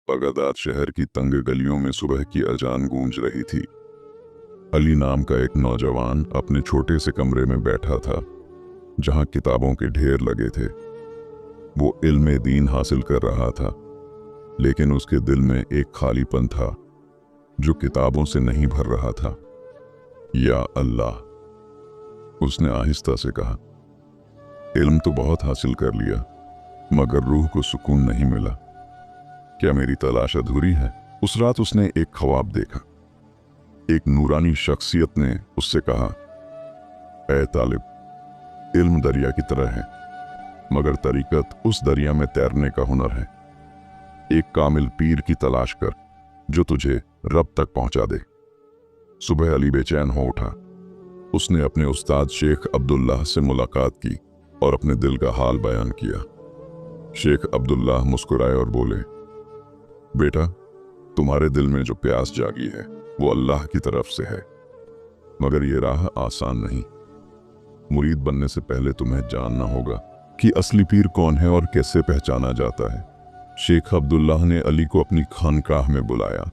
Baghdad शहर की तंग गलियों में सुबह की अजान गूंज रही थी। अली नाम का एक नौजवान अपने छोटे से कमरे में बैठा था, जहां किताबों के ढेर लगे थे। वो इल्म दीन हासिल कर रहा था, लेकिन उसके दिल में एक खालीपन था जो किताबों से नहीं भर रहा था। या अल्लाह, उसने आहिस्ता से कहा, इल्म तो बहुत हासिल कर लिया, मगर रूह को सुकून नहीं मिला। क्या मेरी तलाश अधूरी है? उस रात उसने एक ख्वाब देखा। एक नूरानी शख्सियत ने उससे कहा, ऐ तालिब, इल्म दरिया की तरह है, मगर तरीकत उस दरिया में तैरने का हुनर है। एक कामिल पीर की तलाश कर जो तुझे रब तक पहुंचा दे। सुबह अली बेचैन हो उठा। उसने अपने उस्ताद शेख अब्दुल्लाह से मुलाकात की और अपने दिल का हाल बयान किया। शेख अब्दुल्लाह मुस्कुराए और बोले, बेटा, तुम्हारे दिल में जो प्यास जागी है वो अल्लाह की तरफ से है, मगर ये राह आसान नहीं। मुरीद बनने से पहले तुम्हें जानना होगा कि असली पीर कौन है और कैसे पहचाना जाता है। शेख अब्दुल्लाह ने अली को अपनी खानकाह में बुलाया।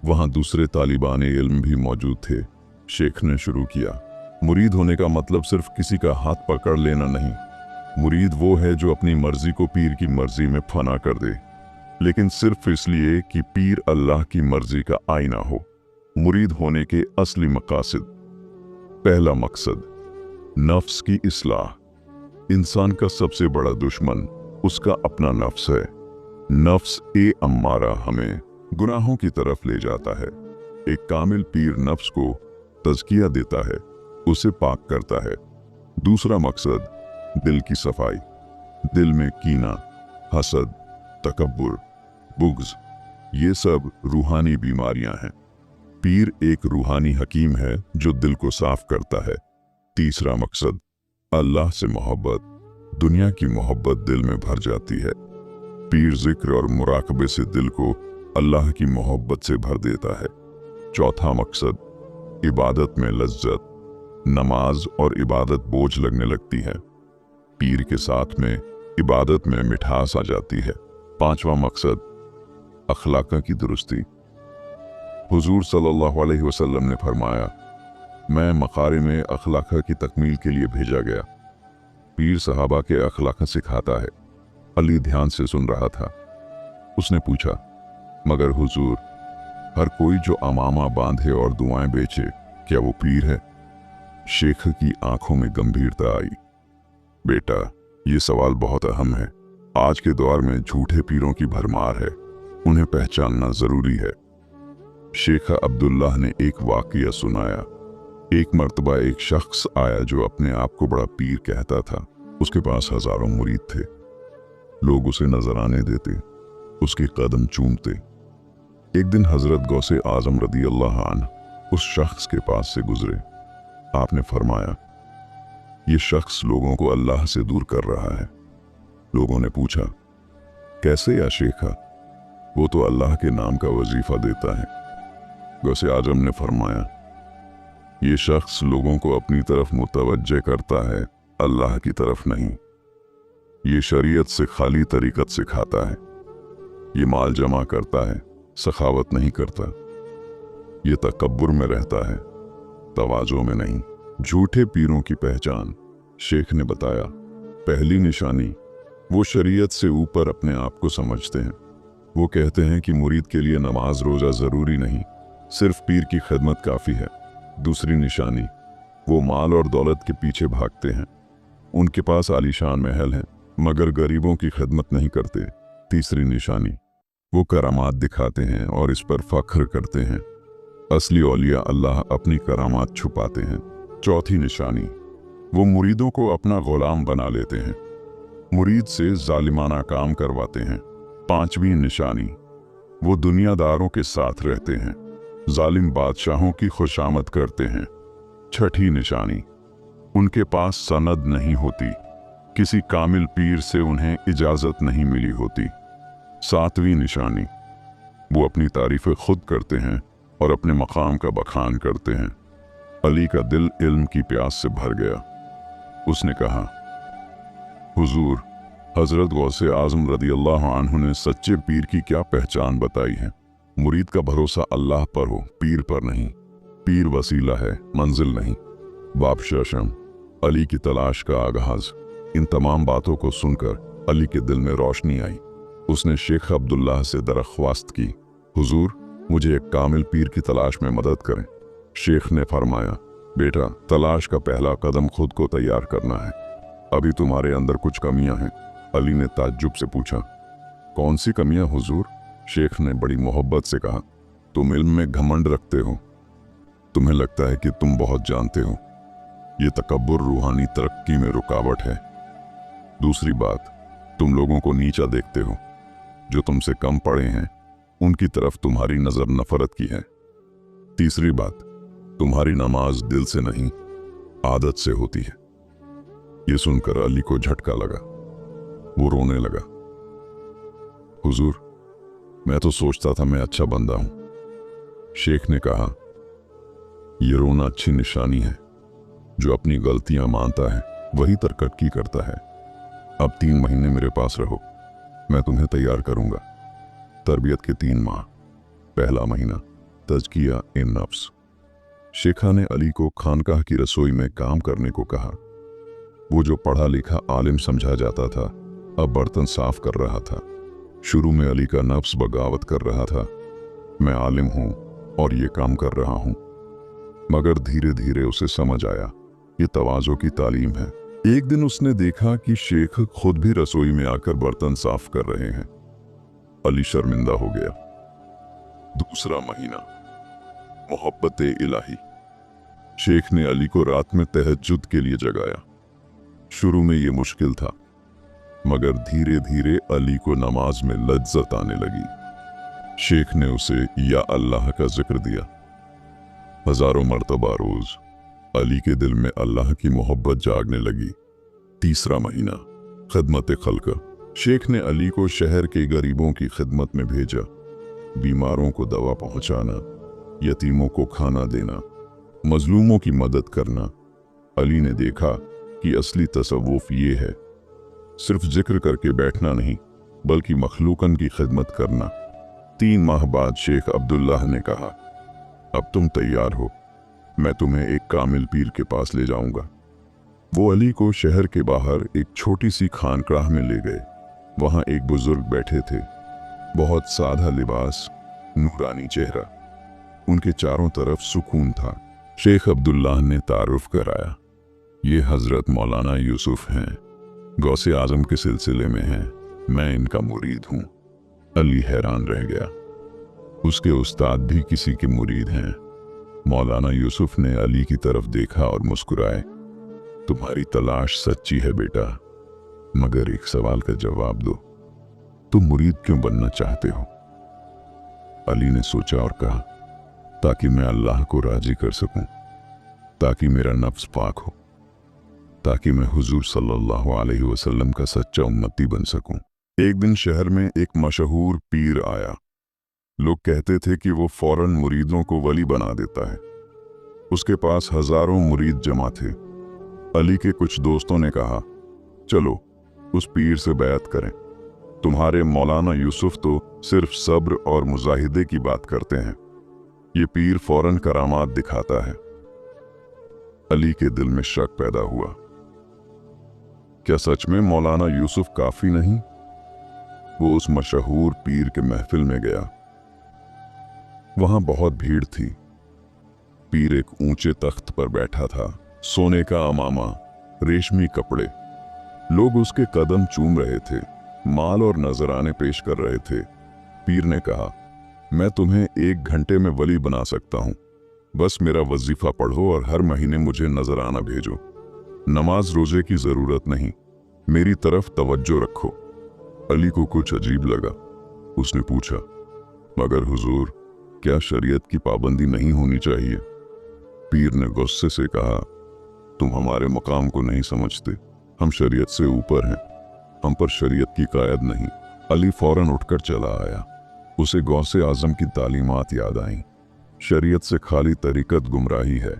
वहां दूसरे तालिबान इल्म भी मौजूद थे। शेख ने शुरू किया, मुरीद होने का मतलब सिर्फ किसी का हाथ पकड़ लेना नहीं। मुरीद वो है जो अपनी मर्जी को पीर की मर्जी में फना कर दे, लेकिन सिर्फ इसलिए कि पीर अल्लाह की मर्जी का आईना हो। मुरीद होने के असली मकासद। पहला मकसद, नफ्स की इस्लाह। इंसान का सबसे बड़ा दुश्मन उसका अपना नफ्स है। नफ्स ए अम्मारा हमें गुनाहों की तरफ ले जाता है। एक कामिल पीर नफ्स को तज़किया देता है, उसे पाक करता है। दूसरा मकसद, दिल की सफाई। दिल में कीना, हसद, तकब्बुर, बुग़्ज़, ये सब रूहानी बीमारियां हैं। पीर एक रूहानी हकीम है जो दिल को साफ करता है। तीसरा मकसद, अल्लाह से मोहब्बत। दुनिया की मोहब्बत दिल में भर जाती है। पीर जिक्र और मुराकबे से दिल को अल्लाह की मोहब्बत से भर देता है। चौथा मकसद, इबादत में लज्जत। नमाज और इबादत बोझ लगने लगती है, पीर के साथ में इबादत में मिठास आ जाती है। पांचवा मकसद, अखलाक की दुरुस्ती। हुजूर सल्लल्लाहु अलैहि वसल्लम ने फरमाया, मैं मकारे में अखलाक की तकमील के लिए भेजा गया। पीर सहाबा के अखलाक सिखाता है। अली ध्यान से सुन रहा था। उसने पूछा, मगर हुजूर, हर कोई जो अमामा बांधे और दुआएं बेचे, क्या वो पीर है? शेख की आंखों में गंभीरता आई। बेटा, ये सवाल बहुत अहम है। आज के दौर में झूठे पीरों की भरमार है, उन्हें पहचानना जरूरी है। शेख अब्दुल्लाह ने एक वाकया सुनाया। एक मर्तबा एक शख्स आया जो अपने आप को बड़ा पीर कहता था। उसके पास हजारों मुरीद थे। लोग उसे नजराने देते, उसके कदम चूमते। एक दिन हजरत गौसे आजम रदी अल्लाह अन्हु उस शख्स के पास से गुजरे। आपने फरमाया, ये शख्स लोगों को अल्लाह से दूर कर रहा है। लोगों ने पूछा, कैसे या शेखा? वो तो अल्लाह के नाम का वजीफा देता है। गौसे आजम ने फरमाया, ये शख्स लोगों को अपनी तरफ मुतवज्जे करता है, अल्लाह की तरफ नहीं। ये शरीयत से खाली तरीकत सिखाता है। ये माल जमा करता है, सखावत नहीं करता। ये तकब्बुर में रहता है, तवाज़ो में नहीं। झूठे पीरों की पहचान। शेख ने बताया, पहली निशानी, वो शरीयत से ऊपर अपने आप को समझते हैं। वो कहते हैं कि मुरीद के लिए नमाज रोजा जरूरी नहीं, सिर्फ पीर की खिदमत काफ़ी है। दूसरी निशानी, वो माल और दौलत के पीछे भागते हैं। उनके पास आलीशान महल हैं, मगर गरीबों की खिदमत नहीं करते। तीसरी निशानी, वो करामात दिखाते हैं और इस पर फख्र करते हैं। असली औलिया अल्लाह अपनी करामात छुपाते हैं। चौथी निशानी, वो मुरीदों को अपना गुलाम बना लेते हैं, मुरीद से जालिमाना काम करवाते हैं। पांचवी निशानी, वो दुनियादारों के साथ रहते हैं, जालिम बादशाहों की खुशामद करते हैं। छठी निशानी, उनके पास सनद नहीं होती, किसी कामिल पीर से उन्हें इजाजत नहीं मिली होती। सातवीं निशानी, वो अपनी तारीफें खुद करते हैं और अपने मकाम का बखान करते हैं। अली का दिल इल्म की प्यास से भर गया। उसने कहा, हुजूर, हजरत गौसे आजम रदियल्लाहु अन्हु ने सच्चे पीर की क्या पहचान बताई है। मुरीद का भरोसा अल्लाह पर हो, पीर पर नहीं। पीर वसीला है, मंजिल नहीं। बाब शशम, अली की तलाश का आगाज। इन तमाम बातों को सुनकर अली के दिल में रोशनी आई। उसने शेख अब्दुल्लाह से दरख्वास्त की, हुजूर, मुझे एक कामिल पीर की तलाश में मदद करें। शेख ने फरमाया, बेटा, तलाश का पहला कदम खुद को तैयार करना है। अभी तुम्हारे अंदर कुछ कमियां हैं। अली ने ताज्जुब से पूछा, कौन सी कमियां हुजूर? शेख ने बड़ी मोहब्बत से कहा, तुम इल्म में घमंड रखते हो। तुम्हें लगता है कि तुम बहुत जानते हो। ये तकब्बुर रूहानी तरक्की में रुकावट है। दूसरी बात, तुम लोगों को नीचा देखते हो। जो तुमसे कम पढ़े हैं उनकी तरफ तुम्हारी नजर नफरत की है। तीसरी बात, तुम्हारी नमाज दिल से नहीं, आदत से होती है। ये सुनकर अली को झटका लगा। वो रोने लगा। हुजूर, मैं तो सोचता था मैं अच्छा बंदा हूं। शेख ने कहा, यह रोना अच्छी निशानी है। जो अपनी गलतियां मानता है वही तरक्की करता है। अब 3 महीने मेरे पास रहो, मैं तुम्हें तैयार करूंगा। तरबियत के 3 माह। पहला महीना, तज़किया इन नफ्स। शेखा ने अली को खानकाह की रसोई में काम करने को कहा। वो जो पढ़ा लिखा आलिम समझा जाता था, अब बर्तन साफ कर रहा था। शुरू में अली का नफ्स बगावत कर रहा था, मैं आलिम हूं और ये काम कर रहा हूं। मगर धीरे धीरे उसे समझ आया, ये तवाज़ो की तालीम है। एक दिन उसने देखा कि शेख खुद भी रसोई में आकर बर्तन साफ कर रहे हैं। अली शर्मिंदा हो गया। दूसरा महीना, मोहब्बत इलाही। शेख ने अली को रात में तहज्जुद के लिए जगाया। शुरू में ये मुश्किल था, मगर धीरे धीरे अली को नमाज में लज्जत आने लगी। शेख ने उसे या अल्लाह का जिक्र दिया। हजारों मर्तबा रोज अली के दिल में अल्लाह की मोहब्बत जागने लगी। तीसरा महीना, खिदमत खल्क। शेख ने अली को शहर के गरीबों की खिदमत में भेजा। बीमारों को दवा पहुंचाना, यतीमों को खाना देना, मजलूमों की मदद करना। अली ने देखा कि असली तसव्वुफ ये है, सिर्फ जिक्र करके बैठना नहीं, बल्कि मखलूकन की खिदमत करना। 3 माह बाद शेख अब्दुल्लाह ने कहा, अब तुम तैयार हो, मैं तुम्हें एक कामिल पीर के पास ले जाऊंगा। वो अली को शहर के बाहर एक छोटी सी खानकाह में ले गए। वहां एक बुजुर्ग बैठे थे, बहुत सादा लिबास, नूरानी चेहरा। उनके चारों तरफ सुकून था। शेख अब्दुल्लाह ने तारुफ कराया, ये हजरत मौलाना यूसुफ हैं, गौसे आजम के सिलसिले में हैं, मैं इनका मुरीद हूं। अली हैरान रह गया, उसके उस्ताद भी किसी के मुरीद हैं। मौलाना यूसुफ ने अली की तरफ देखा और मुस्कुराए, तुम्हारी तलाश सच्ची है बेटा, मगर एक सवाल का जवाब दो, तुम मुरीद क्यों बनना चाहते हो? अली ने सोचा और कहा, ताकि मैं अल्लाह को राजी कर सकूं, ताकि मेरा नफ्स पाक हो, ताकि मैं हुजूर सल्लल्लाहु अलैहि वसल्लम का सच्चा उम्मती बन सकूं। एक दिन शहर में एक मशहूर पीर आया। लोग कहते थे कि वो फौरन मुरीदों को वली बना देता है। उसके पास हजारों मुरीद जमा थे। अली के कुछ दोस्तों ने कहा, चलो उस पीर से बैत करें। तुम्हारे मौलाना यूसुफ तो सिर्फ सब्र और मुजाहिदे की बात करते हैं, ये पीर फौरन करामात दिखाता है। अली के दिल में शक पैदा हुआ, क्या सच में मौलाना यूसुफ काफी नहीं? वो उस मशहूर पीर के महफिल में गया। वहां बहुत भीड़ थी। पीर एक ऊंचे तख्त पर बैठा था, सोने का अमामा, रेशमी कपड़े। लोग उसके कदम चूम रहे थे, माल और नजराने पेश कर रहे थे। पीर ने कहा, मैं तुम्हें 1 घंटे में वली बना सकता हूं, बस मेरा वजीफा पढ़ो और हर महीने मुझे नजराना भेजो। नमाज रोजे की जरूरत नहीं, मेरी तरफ तवज्जो रखो। अली को कुछ अजीब लगा। उसने पूछा, मगर हुजूर, क्या शरीयत की पाबंदी नहीं होनी चाहिए? पीर ने गुस्से से कहा, तुम हमारे मकाम को नहीं समझते, हम शरीयत से ऊपर हैं, हम पर शरीयत की कायद नहीं। अली फौरन उठकर चला आया। उसे गौसे आजम की तालीमात याद आईं, शरीयत से खाली तरीकत गुमराही है।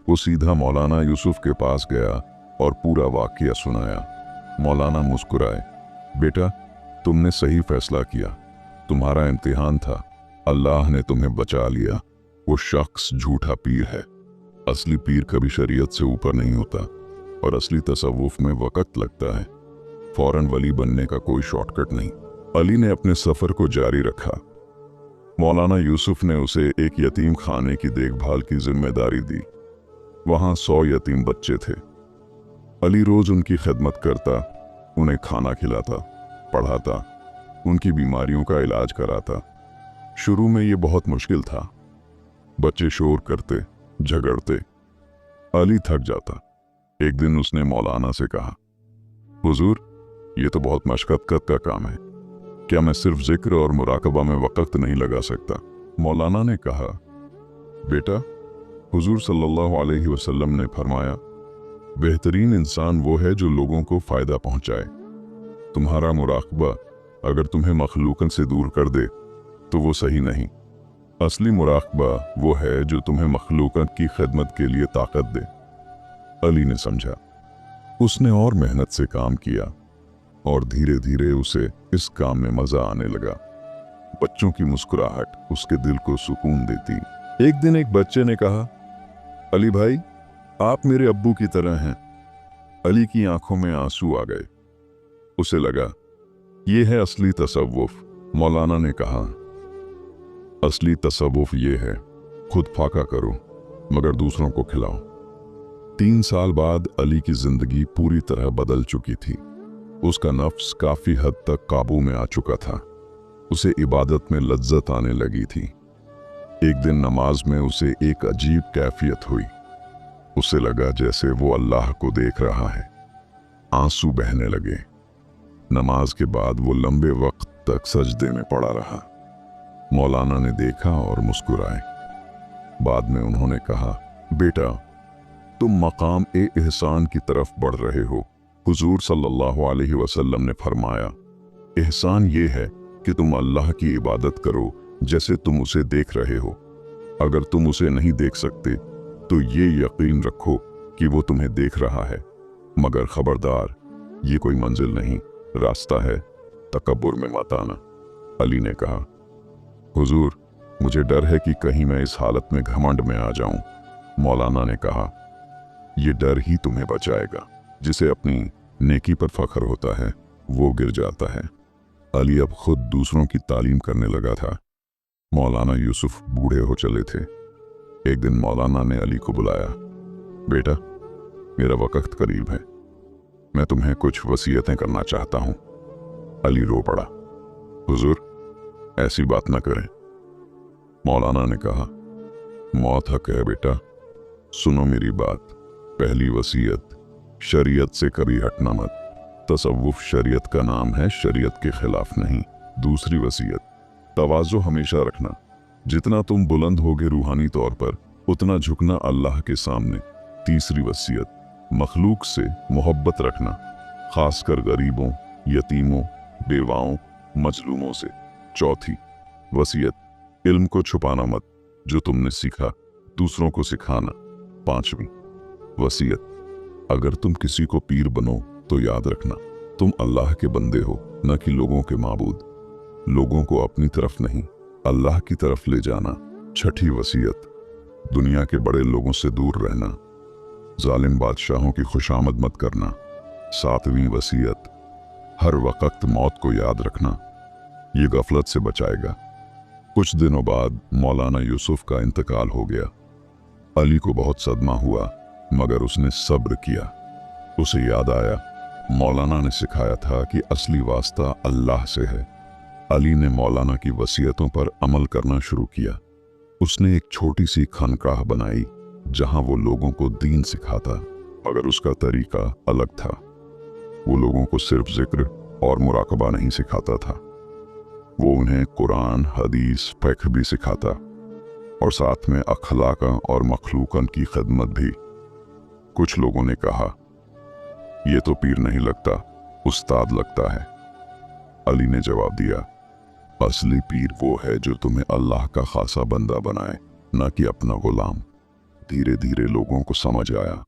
वो सीधा मौलाना यूसुफ के पास गया और पूरा वाकया सुनाया। मौलाना मुस्कुराए, बेटा, तुमने सही फैसला किया, तुम्हारा इम्तिहान था, अल्लाह ने तुम्हें बचा लिया। वो शख्स झूठा पीर है। असली पीर कभी शरीयत से ऊपर नहीं होता और असली तसव्वुफ में वक्त लगता है। फौरन वली बनने का कोई शॉर्टकट नहीं। अली ने अपने सफर को जारी रखा। मौलाना यूसुफ ने उसे एक यतीम खाने की देखभाल की जिम्मेदारी दी। वहां 100 यतीम बच्चे थे। अली रोज उनकी खिदमत करता, उन्हें खाना खिलाता, पढ़ाता, उनकी बीमारियों का इलाज कराता। शुरू में ये बहुत मुश्किल था। बच्चे शोर करते, झगड़ते। अली थक जाता। एक दिन उसने मौलाना से कहा, हुजूर, ये तो बहुत मशक्कत का काम है, क्या मैं सिर्फ जिक्र और मुराकबा में वक्त नहीं लगा सकता? मौलाना ने कहा, बेटा, हुजूर सल्लल्लाहु अलैहि वसल्लम ने फरमाया, बेहतरीन इंसान वो है जो लोगों को फायदा पहुंचाए। तुम्हारा मुराकबा अगर तुम्हें मखलूकन से दूर कर दे तो वो सही नहीं। असली मुराकबा वो है जो तुम्हें मखलूकन की खिदमत के लिए ताकत दे। अली ने समझा। उसने और मेहनत से काम किया और धीरे धीरे उसे इस काम में मजा आने लगा। बच्चों की मुस्कुराहट उसके दिल को सुकून देती। एक दिन एक बच्चे ने कहा, अली भाई, आप मेरे अब्बू की तरह हैं। अली की आंखों में आंसू आ गए। उसे लगा, ये है असली तसव्वुफ। मौलाना ने कहा, असली तसव्वुफ ये है, खुद फाका करो मगर दूसरों को खिलाओ। 3 साल बाद अली की जिंदगी पूरी तरह बदल चुकी थी। उसका नफ्स काफी हद तक काबू में आ चुका था। उसे इबादत में लज्जत आने लगी थी। एक दिन नमाज में उसे एक अजीब कैफियत हुई। उसे लगा जैसे वो अल्लाह को देख रहा है। आंसू बहने लगे। नमाज के बाद वो लंबे वक्त तक सजदे में पड़ा रहा। मौलाना ने देखा और मुस्कुराए। बाद में उन्होंने कहा, बेटा, तुम मकाम ए एहसान की तरफ बढ़ रहे हो। हुजूर सल्लल्लाहु अलैहि वसल्लम ने फरमाया, एहसान ये है कि तुम अल्लाह की इबादत करो जैसे तुम उसे देख रहे हो। अगर तुम उसे नहीं देख सकते तो ये यकीन रखो कि वो तुम्हें देख रहा है। मगर खबरदार, ये कोई मंजिल नहीं, रास्ता है, तकब्बुर में मत आना। अली ने कहा, हुजूर, मुझे डर है कि कहीं मैं इस हालत में घमंड में आ जाऊं। मौलाना ने कहा, ये डर ही तुम्हें बचाएगा। जिसे अपनी नेकी पर फख्र होता है वो गिर जाता है। अली अब खुद दूसरों की तालीम करने लगा था। मौलाना यूसुफ बूढ़े हो चले थे। एक दिन मौलाना ने अली को बुलाया, बेटा, मेरा वक्त करीब है, मैं तुम्हें कुछ वसीयतें करना चाहता हूं। अली रो पड़ा, हुजूर, ऐसी बात न करें। मौलाना ने कहा, मौत हक है बेटा, सुनो मेरी बात। पहली वसीयत, शरीयत से कभी हटना मत। तसव्वुफ शरीयत का नाम है, शरीयत के खिलाफ नहीं। दूसरी वसीयत, तवाज़ु हमेशा रखना। जितना तुम बुलंद होगे रूहानी तौर पर, उतना झुकना अल्लाह के सामने। तीसरी वसीयत, मखलूक से मोहब्बत रखना, खासकर गरीबों, यतीमों, बेवाओं, मजलूमों से। चौथी वसीयत, इल्म को छुपाना मत, जो तुमने सीखा दूसरों को सिखाना। पांचवी वसीयत, अगर तुम किसी को पीर बनो तो याद रखना तुम अल्लाह के बंदे हो, न कि लोगों के माबूद। लोगों को अपनी तरफ नहीं, अल्लाह की तरफ ले जाना। छठी वसीयत, दुनिया के बड़े लोगों से दूर रहना, जालिम बादशाहों की खुशामद मत करना। सातवीं वसीयत, हर वक्त मौत को याद रखना, ये गफलत से बचाएगा। कुछ दिनों बाद मौलाना यूसुफ का इंतकाल हो गया। अली को बहुत सदमा हुआ, मगर उसने सब्र किया। उसे याद आया, मौलाना ने सिखाया था कि असली वास्ता अल्लाह से है। अली ने मौलाना की वसीयतों पर अमल करना शुरू किया। उसने एक छोटी सी खानकाह बनाई जहां वो लोगों को दीन सिखाता, मगर उसका तरीका अलग था। वो लोगों को सिर्फ जिक्र और मुराकबा नहीं सिखाता था, वो उन्हें कुरान, हदीस, फ़िक़्ह भी सिखाता और साथ में अखलाक और मखलूकन की खिदमत भी। कुछ लोगों ने कहा, ये तो पीर नहीं लगता, उस्ताद लगता है। अली ने जवाब दिया, असली पीर वो है जो तुम्हें अल्लाह का खासा बंदा बनाए, न कि अपना गुलाम। धीरे धीरे लोगों को समझ आया,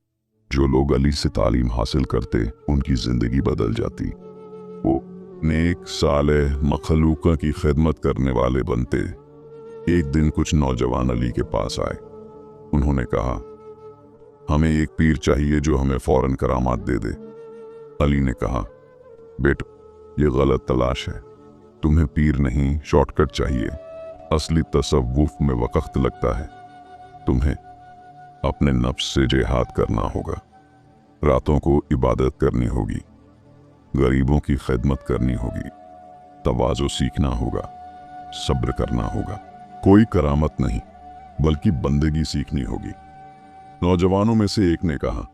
जो लोग अली से तालीम हासिल करते उनकी जिंदगी बदल जाती। वो नेक सालेह मखलूका की खिदमत करने वाले बनते। एक दिन कुछ नौजवान अली के पास आए। उन्होंने कहा, हमें एक पीर चाहिए जो हमें फौरन करामात दे दे। अली ने कहा, बेटो, ये गलत तलाश है। तुम्हें पीर नहीं, शॉर्टकट चाहिए। असली तसव्वुफ में वक्त लगता है। तुम्हें अपने नफ्स से जिहाद करना होगा, रातों को इबादत करनी होगी, गरीबों की खिदमत करनी होगी, तवाज़ो सीखना होगा, सब्र करना होगा। कोई करामत नहीं, बल्कि बंदगी सीखनी होगी। नौजवानों में से एक ने कहा,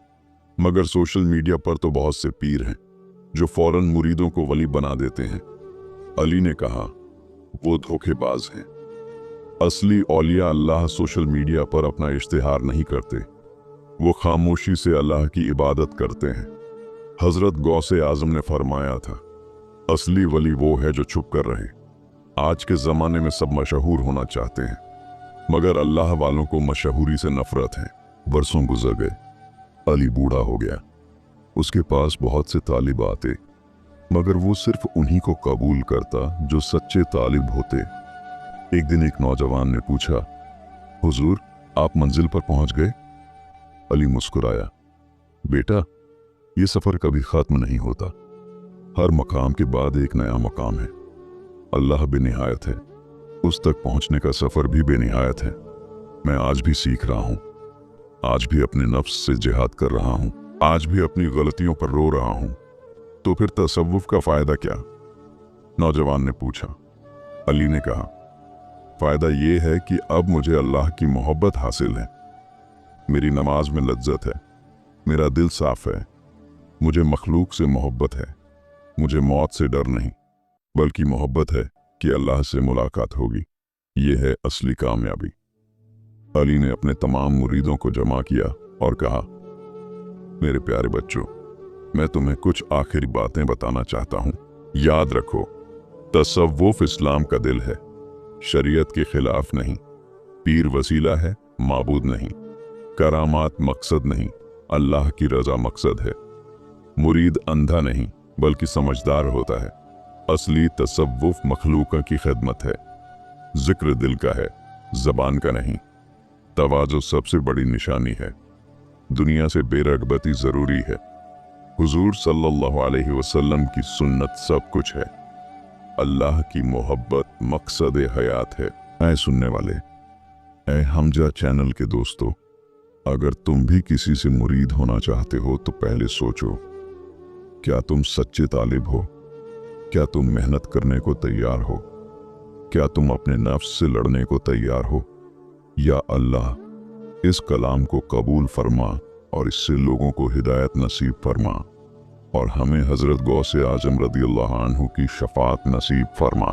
मगर सोशल मीडिया पर तो बहुत से पीर हैं जो फौरन मुरीदों को वली बना देते हैं। अली ने कहा, वो धोखेबाज हैं। असली औलिया अल्लाह सोशल मीडिया पर अपना इश्तिहार नहीं करते, वो खामोशी से अल्लाह की इबादत करते हैं। हजरत गौसे आजम ने फरमाया था, असली वली वो है जो छुप कर रहे। आज के ज़माने में सब मशहूर होना चाहते हैं, मगर अल्लाह वालों को मशहूरी से नफरत है। बरसों गुजर गए, अली बूढ़ा हो गया। उसके पास बहुत से तालिब आते, मगर वो सिर्फ उन्हीं को कबूल करता जो सच्चे तालिब होते। एक दिन एक नौजवान ने पूछा, हुजूर, आप मंजिल पर पहुंच गए? अली मुस्कुराया, बेटा, ये सफर कभी खत्म नहीं होता। हर मकाम के बाद एक नया मकाम है। अल्लाह बेनिहायत है, उस तक पहुंचने का सफर भी बेनिहायत है। मैं आज भी सीख रहा हूं, आज भी अपने नफ्स से जिहाद कर रहा हूं, आज भी अपनी गलतियों पर रो रहा हूं। तो फिर तसव्वुफ का फायदा क्या? नौजवान ने पूछा। अली ने कहा, फायदा ये है कि अब मुझे अल्लाह की मोहब्बत हासिल है। मेरी नमाज में लज्जत है, मेरा दिल साफ है, मुझे मखलूक से मोहब्बत है। मुझे मौत से डर नहीं, बल्कि मोहब्बत है कि अल्लाह से मुलाकात होगी। ये है असली कामयाबी। अली ने अपने तमाम मुरीदों को जमा किया और कहा, मेरे प्यारे बच्चों, मैं तुम्हें कुछ आखिरी बातें बताना चाहता हूँ। याद रखो, तसव्वुफ इस्लाम का दिल है, शरीयत के खिलाफ नहीं। पीर वसीला है, माबूद नहीं। करामात मकसद नहीं, अल्लाह की रजा मकसद है। मुरीद अंधा नहीं, बल्कि समझदार होता है। असली तसव्वुफ मखलूका की खिदमत है। जिक्र दिल का है, जबान का नहीं। तवाज़ो सबसे बड़ी निशानी है। दुनिया से बेरगबती जरूरी है। हुजूर सल्लल्लाहु अलैहि वसल्लम की सुन्नत सब कुछ है। अल्लाह की मोहब्बत मकसद हयात है। ऐ सुनने वाले, ऐ हमजा चैनल के दोस्तों, अगर तुम भी किसी से मुरीद होना चाहते हो तो पहले सोचो, क्या तुम सच्चे तालिब हो? क्या तुम मेहनत करने को तैयार हो? क्या तुम अपने नफ्स से लड़ने को तैयार हो? या अल्लाह, इस कलाम को कबूल फरमा और इससे लोगों को हिदायत नसीब फरमा और हमें हजरत गौसे आजम रदियल्लाहु अन्हु की शफाअत नसीब फरमा।